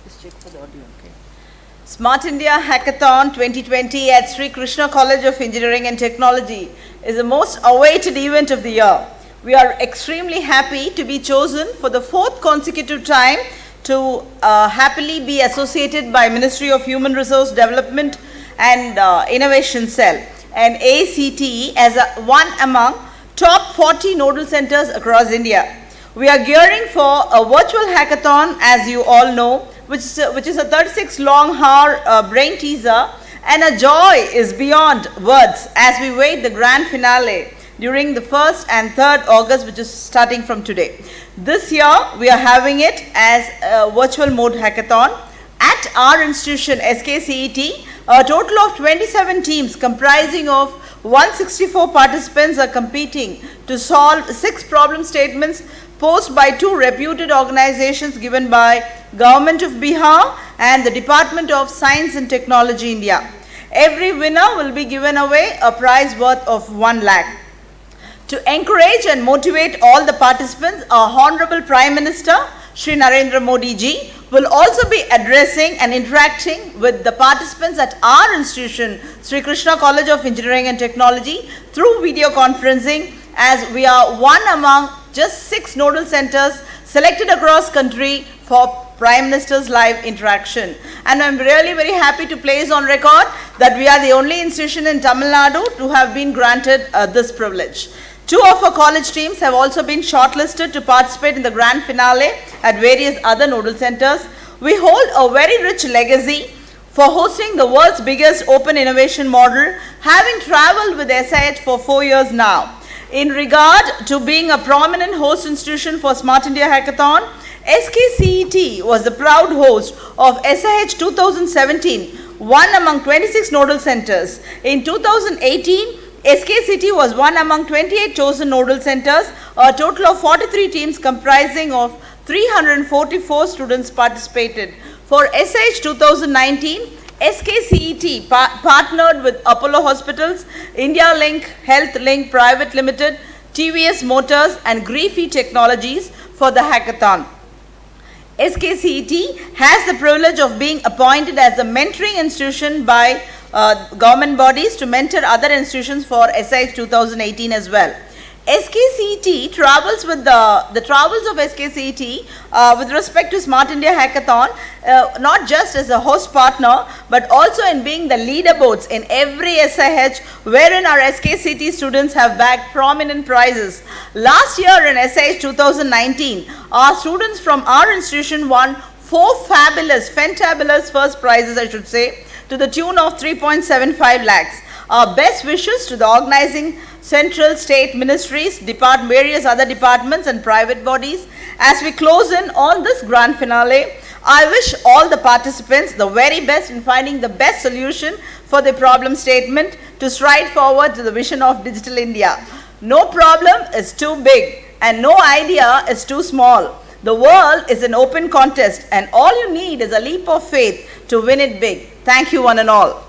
Just check for the audio, okay. Smart India Hackathon 2020 at Sri Krishna College of Engineering and Technology is the most awaited event of the year. We are extremely happy to be chosen for the 4th consecutive time to happily be associated by Ministry of Human Resource Development and Innovation Cell and ACTE as one among top 40 nodal centers across India. We are gearing for a virtual hackathon, as you all know, which is a 36 long hour brain teaser, and a joy is beyond words as we wait the grand finale during the 1st and 3rd August, which is starting from today. This year we are having it as a virtual mode hackathon at our institution SKCET. A total of 27 teams comprising of 164 participants are competing to solve 6 problem statements posed by 2 reputed organizations given by Government of Bihar and the Department of Science and Technology India. Every winner will be given away a prize worth of 1 lakh. To encourage and motivate all the participants, our Honorable Prime Minister Shri Narendra Modi ji will also be addressing and interacting with the participants at our institution, Sri Krishna College of Engineering and Technology, through video conferencing, as we are one among just 6 nodal centers selected across country for Prime Minister's live interaction. And I am really very happy to place on record that we are the only institution in Tamil Nadu to have been granted this privilege. 2 of our college teams have also been shortlisted to participate in the grand finale at various other nodal centers. We hold a very rich legacy for hosting the world's biggest open innovation model, having traveled with SIH for 4 years now. In regard to being a prominent host institution for Smart India Hackathon, SKCET was the proud host of SIH 2017, one among 26 nodal centers. In 2018, SKCET was one among 28 chosen nodal centers. A total of 43 teams comprising of 344 students participated. For SIH 2019, SKCET partnered with Apollo Hospitals, India Link Health Link Private Limited, TVS Motors and Griffey Technologies for the hackathon. SKCET has the privilege of being appointed as a mentoring institution by government bodies to mentor other institutions for SIH 2018 as well. SKCET travels with the travels of SKCET with respect to Smart India Hackathon, not just as a host partner, but also in being the leaderboards in every SIH, wherein our SKCET students have bagged prominent prizes. Last year in SIH 2019, our students from our institution won 4 fantabulous first prizes, I should say, to the tune of 3.75 lakhs. Our best wishes to the organizing central state ministries, various other departments and private bodies as we close in on this grand finale. I wish all the participants the very best in finding the best solution for the problem statement to stride forward to the vision of Digital India. No problem is too big and no idea is too small. The world is an open contest and all you need is a leap of faith to win it big. Thank you one and all.